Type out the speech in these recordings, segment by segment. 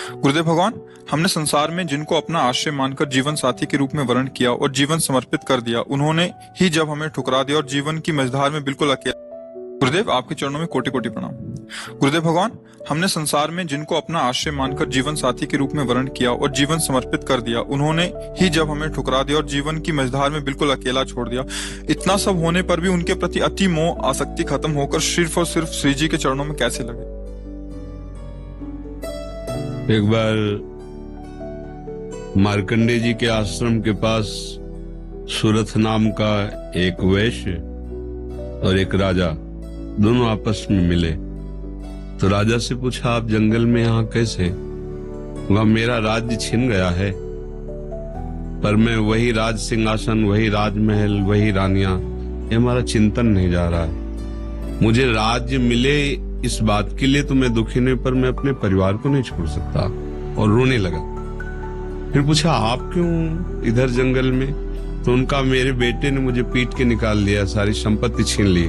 गुरुदेव भगवान, हमने संसार में जिनको अपना आश्रय मानकर जीवन साथी के रूप में वर्ण किया और जीवन समर्पित कर दिया, उन्होंने ही जब हमें ठुकरा दिया और जीवन की मझधार में बिल्कुल अकेला। गुरुदेव, आपके चरणों में कोटि कोटि प्रणाम। गुरुदेव भगवान, हमने संसार में जिनको अपना आश्रय मानकर जीवन साथी के रूप में वर्ण किया और जीवन समर्पित कर दिया, उन्होंने ही जब हमें ठुकरा दिया और जीवन की मझधार में बिल्कुल अकेला छोड़ दिया। इतना सब होने पर भी उनके प्रति अति मोह आसक्ति खत्म होकर सिर्फ और सिर्फ श्री जी के चरणों में कैसे लगे? एक बार मार्कंडेय जी के आश्रम के पास सुरथ नाम का एक वैश्य और एक राजा दोनों आपस में मिले। तो राजा से पूछा, आप जंगल में यहाँ कैसे? वहां मेरा राज्य छिन गया है, पर मैं वही राज सिंहासन, वही राजमहल, वही रानियां, ये हमारा चिंतन नहीं जा रहा है। मुझे राज्य मिले इस बात के लिए तो मैं दुखी नहीं, पर मैं अपने परिवार को नहीं छोड़ सकता। और रोने लगा। फिर पूछा, आप क्यों इधर जंगल में? तो उनका, मेरे बेटे ने मुझे पीट के निकाल दिया, सारी संपत्ति छीन ली,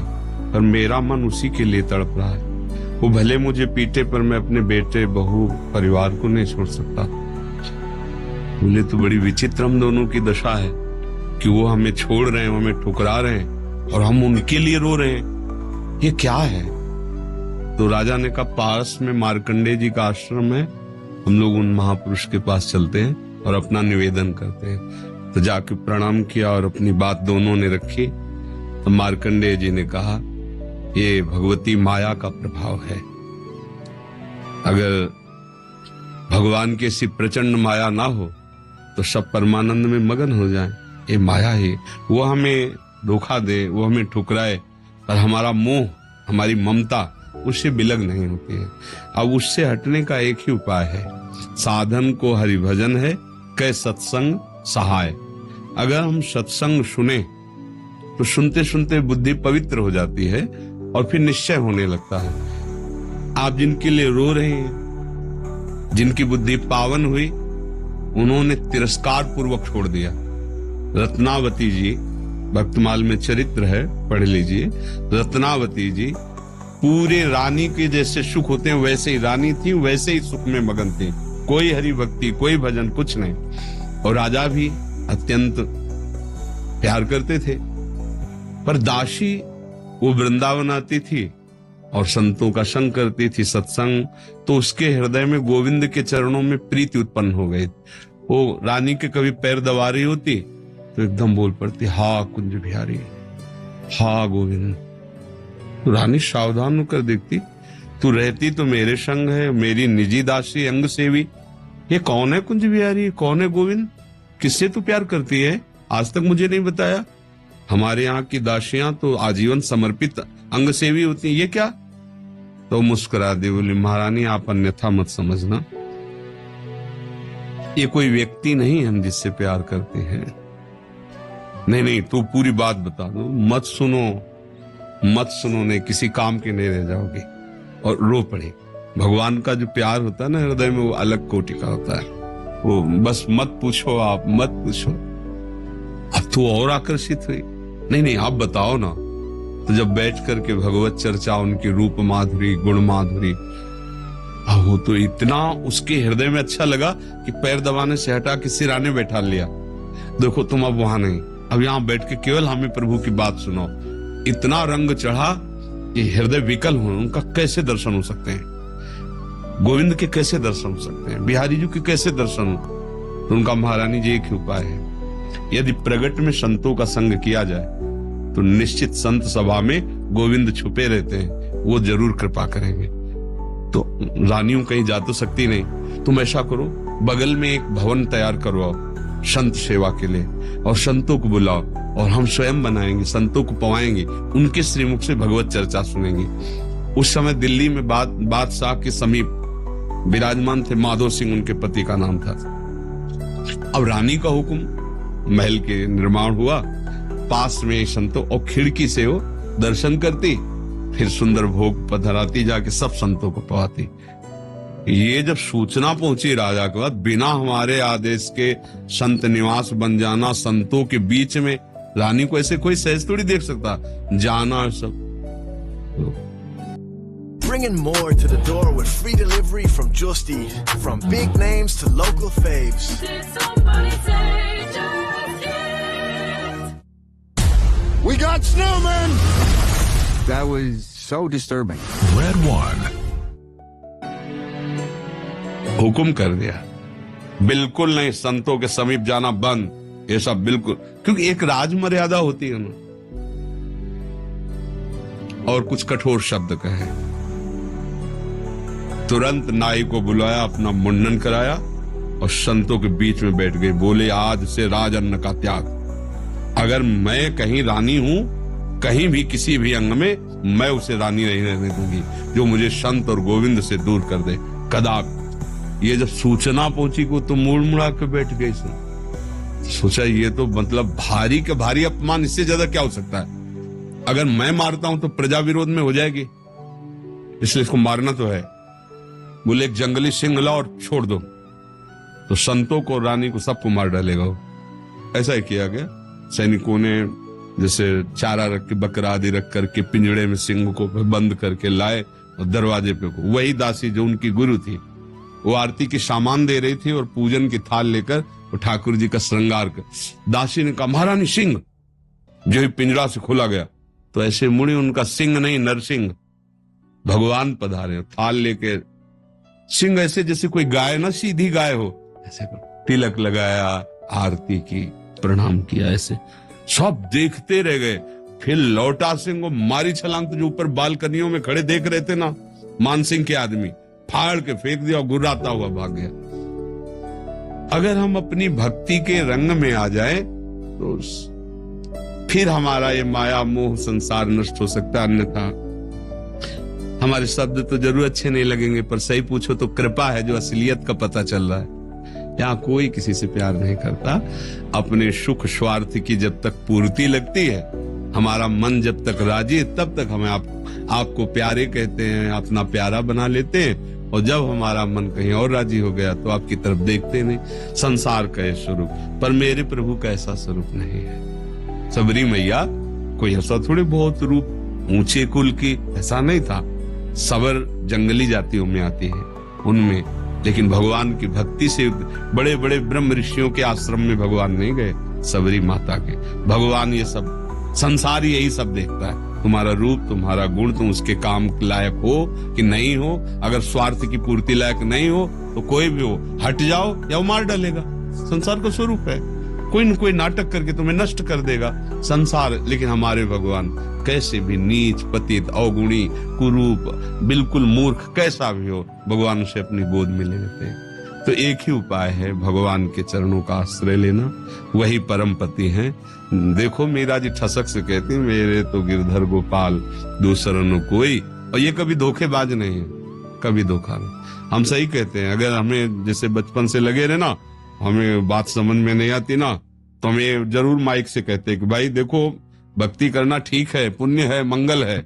पर मेरा मन उसी के लिए तड़प रहा है। वो भले मुझे पीटे, पर मैं अपने बेटे, बहू, परिवार को नहीं छोड़ सकता। बोले, तो बड़ी विचित्र हम दोनों की दशा है कि वो हमें छोड़ रहे हैं, हमें ठुकरा रहे हैं और हम उनके लिए रो रहे हैं। ये क्या है? तो राजा ने कहा, पास में मार्कंडेय जी का आश्रम है, हम लोग उन महापुरुष के पास चलते हैं और अपना निवेदन करते हैं। तो जाके प्रणाम किया और अपनी बात दोनों ने रखी। तो मार्कंडेय जी ने कहा, ये भगवती माया का प्रभाव है। अगर भगवान की ऐसी प्रचंड माया ना हो तो सब परमानंद में मगन हो जाएं। ये माया है, वो हमें धोखा दे, वो हमें ठुकराए, पर हमारा मोह, हमारी ममता उससे बिलग नहीं होती है। अब उससे हटने का एक ही उपाय है, साधन को हरिभजन है, कै सत्संग सहाय। अगर हम सत्संग सुने तो सुनते सुनते बुद्धि पवित्र हो जाती है और फिर निश्चय होने लगता है। आप जिनके लिए रो रहे हैं, जिनकी बुद्धि पावन हुई, उन्होंने तिरस्कार पूर्वक छोड़ दिया। रत्नावती जी, भक्तमाल में चरित्र है, पढ़ लीजिए। रत्नावती जी पूरे रानी के जैसे सुख होते हैं वैसे ही रानी थी, वैसे ही सुख में मगन थी। कोई हरि भक्ति, कोई भजन, कुछ नहीं। और राजा भी अत्यंत प्यार करते थे। पर दासी वो वृंदावन आती थी और संतों का संग करती थी, सत्संग, तो उसके हृदय में गोविंद के चरणों में प्रीति उत्पन्न हो गई। वो रानी के कभी पैर दबा रही होती तो एकदम बोल पड़ती, हा कुंज बिहारी, हा गोविंद। तो रानी सावधान होकर देखती, तू रहती तो मेरे संग है, मेरी निजी दासी, अंग सेवी। ये कौन है कुंज बिहारी, कौन है गोविंद? किससे तू प्यार करती है? आज तक मुझे नहीं बताया। हमारे यहाँ की दासियां तो आजीवन समर्पित अंग सेवी होती हैं, ये क्या? तो मुस्कुरा दी, बोली, महारानी आप अन्यथा मत समझना, ये कोई व्यक्ति नहीं हम जिससे प्यार करते हैं। नहीं, तू पूरी बात बता दो, मत सुनो, नहीं किसी काम के नहीं रह जाओगे। और रो पड़े। भगवान का जो प्यार होता है ना हृदय में, वो अलग कोटि का होता है। वो बस मत पूछो, आप मत पूछो। अब तो और आकर्षित हुई, नहीं आप बताओ ना। तो जब बैठ करके भगवत चर्चा, उनकी रूप माधुरी, गुण माधुरी, अब वो तो इतना उसके हृदय में अच्छा लगा कि पैर दबाने से हटा के सिराने बैठा लिया। देखो तुम अब वहां नहीं, अब यहाँ बैठ के केवल हमें प्रभु की बात सुनो। इतना रंग चढ़ा कि हृदय विकल हो, उनका कैसे दर्शन हो सकते हैं? गोविंद के कैसे दर्शन हो सकते हैं? बिहारी जी के कैसे दर्शन हो? तो उनका, महारानी जी, एक ही उपाय है, यदि प्रगट में संतों का संग किया जाए तो निश्चित संत सभा में गोविंद छुपे रहते हैं, वो जरूर कृपा करेंगे। तो रानियों कहीं जा तो सकती नहीं, तुम ऐसा करो, बगल में एक भवन तैयार करवाओ संत सेवा के लिए, और संतों को बुलाओ, और हम स्वयं बनाएंगे, संतों को पवाएंगे, उनके श्रीमुख से भगवत चर्चा सुनेंगे। उस समय दिल्ली में बादशाह के समीप विराजमान थे माधो सिंह, उनके पति का नाम था। अब रानी का हुक्म, महल के निर्माण हुआ, पास में संतों, और खिड़की से वो दर्शन करती, फिर सुंदर भोग पधराती, जाके सब संतों को पवाती। ये जब सूचना पहुंची राजा के बाद, बिना हमारे आदेश के संत निवास बन जाना, संतों के बीच में, रानी को ऐसे कोई सहज थोड़ी देख सकता, जाना सब। bringing more to the door with free delivery from Just Eat. From big names to local faves. We got snowmen! That was so disturbing. Red One. हुकुम कर दिया, बिल्कुल नहीं, संतों के समीप जाना बंद, ये सब बिल्कुल, क्योंकि एक राज मर्यादा होती है ना। और कुछ कठोर शब्द कहे। तुरंत नाई को बुलाया, अपना मुंडन कराया और संतों के बीच में बैठ गए। बोले, आज से राज अन्न का त्याग। अगर मैं कहीं रानी हूं, कहीं भी किसी भी अंग में, मैं उसे रानी नहीं रहने दूंगी जो मुझे संत और गोविंद से दूर कर दे। कदाप। ये जब सूचना पहुंची को तो मुड़ मुड़ा के बैठ गई। सोचा ये तो मतलब भारी के भारी अपमान, इससे ज्यादा क्या हो सकता है। अगर मैं मारता हूं तो प्रजा विरोध में हो जाएगी, इसलिए इसको मारना तो है। बोले, एक जंगली सिंह लाओ और छोड़ दो, तो संतों को, रानी को, सबको मार डालेगा। ऐसा ही किया गया। सैनिकों ने जैसे चारा रख के, बकरा आदि रख करके पिंजड़े में सिंह को बंद करके लाए और दरवाजे पे को, वही दासी जो उनकी गुरु थी, वो आरती की सामान दे रही थी और पूजन की थाल लेकर वो ठाकुर जी का श्रृंगार कर। दासी ने कहा, महारानी सिंह। जो ही पिंजरा से खुला गया तो ऐसे मुड़ी, उनका सिंह नहीं, नरसिंह भगवान पधारे, थाल लेके। सिंह ऐसे जैसे कोई गाय ना, सीधी गाय हो, ऐसे तिलक लगाया, आरती की, प्रणाम किया। ऐसे सब देखते रह गए। फिर लौटा सिंह को मारी छलांग, तो जो ऊपर बालकनियों में खड़े देख रहे थे ना मानसिंह के आदमी, फाड़ के फेंक दिया और गुर्राता हुआ भाग गया। अगर हम अपनी भक्ति के रंग में आ जाए तो फिर हमारा ये माया मोह संसार नष्ट हो सकता है। अन्यथा हमारे शब्द तो जरूर अच्छे नहीं लगेंगे, पर सही पूछो तो कृपा है जो असलियत का पता चल रहा है। यहाँ कोई किसी से प्यार नहीं करता। अपने सुख स्वार्थ की जब तक पूर्ति लगती है, हमारा मन जब तक राजी, तब तक हमें आपको प्यारे कहते हैं, अपना प्यारा बना लेते हैं। और जब हमारा मन कहीं और राजी हो गया तो आपकी तरफ देखते नहीं। संसार का स्वरूप, पर मेरे प्रभु का ऐसा स्वरूप नहीं है। सबरी मैया कोई ऐसा थोड़े बहुत रूप ऊंचे कुल की, ऐसा नहीं था। सबर जंगली जातियों में आती है, उनमें। लेकिन भगवान की भक्ति से बड़े बड़े ब्रह्म ऋषियों के आश्रम में भगवान नहीं गए, सबरी माता के। भगवान ये सब, संसार यही सब देखता है, तुम्हारा रूप, तुम्हारा गुण, तुम उसके काम लायक हो कि नहीं हो। अगर स्वार्थ की पूर्ति लायक नहीं हो तो कोई भी हो, हट जाओ या वो मार डालेगा। संसार का स्वरूप है, कोई न कोई नाटक करके तुम्हें नष्ट कर देगा संसार। लेकिन हमारे भगवान कैसे भी नीच, पतित, अवगुणी, कुरूप, बिल्कुल मूर्ख कैसा भी हो, भगवान उसे अपनी गोद में ले लेते हैं। तो एक ही उपाय है, भगवान के चरणों का आश्रय लेना, वही परम पति हैं। देखो मीरा जी ठसक से कहती, मेरे तो गिरधर गोपाल दूसरा न कोई। और ये कभी धोखेबाज नहीं है, कभी धोखा नहीं। हम सही कहते हैं। अगर हमें जैसे बचपन से लगे रहे ना, हमें बात समझ में नहीं आती ना, तो हमें जरूर माइक से कहते हैं कि भाई देखो, भक्ति करना ठीक है, पुण्य है, मंगल है,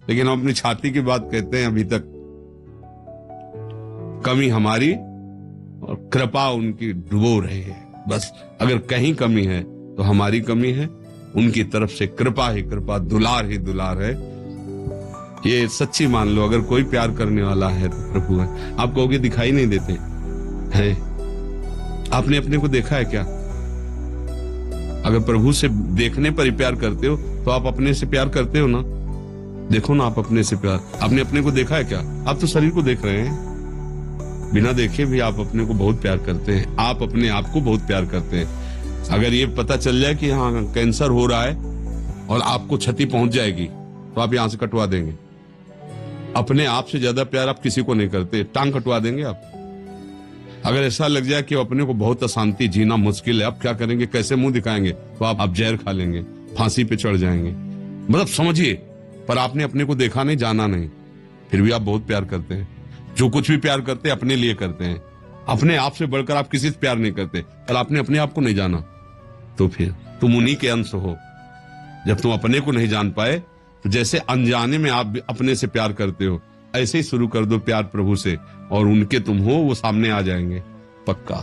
लेकिन हम अपनी छाती की बात कहते हैं। अभी तक कमी हमारी और कृपा उनकी डुबो रही है। बस अगर कहीं कमी है तो हमारी कमी है, उनकी तरफ से कृपा ही कृपा, दुलार ही दुलार है। ये सच्ची मान लो। अगर कोई प्यार करने वाला है तो प्रभु है। आप कहोगे दिखाई नहीं देते हैं, आपने अपने को देखा है क्या? अगर प्रभु से देखने पर ही प्यार करते हो तो आप अपने से प्यार करते हो ना। देखो ना, आप अपने से प्यार, आपने अपने को देखा है क्या? आप तो शरीर को देख रहे हैं, बिना देखे भी आप अपने को बहुत प्यार करते हैं। आप अपने आप को बहुत प्यार करते हैं। अगर ये पता चल जाए कि हाँ कैंसर हो रहा है और आपको क्षति पहुंच जाएगी तो आप यहां से कटवा देंगे। अपने आप से ज्यादा प्यार आप किसी को नहीं करते, टांग कटवा देंगे आप। अगर ऐसा लग जाए कि अपने को बहुत अशांति, जीना मुश्किल है, आप क्या करेंगे, कैसे मुंह दिखाएंगे, तो आप जहर खा लेंगे, फांसी पे चढ़ जाएंगे। मतलब समझिए, पर आपने अपने को देखा नहीं, जाना नहीं, फिर भी आप बहुत प्यार करते हैं। जो कुछ भी प्यार करते हैं अपने लिए करते हैं। अपने आप से बढ़कर आप किसी से प्यार नहीं करते, पर आपने अपने आप को नहीं जाना, तो फिर तुम उन्हीं के अंश हो। जब तुम अपने को नहीं जान पाए तो जैसे अनजाने में आप अपने से प्यार करते हो, ऐसे ही शुरू कर दो प्यार प्रभु से, और उनके तुम हो, वो सामने आ जाएंगे पक्का।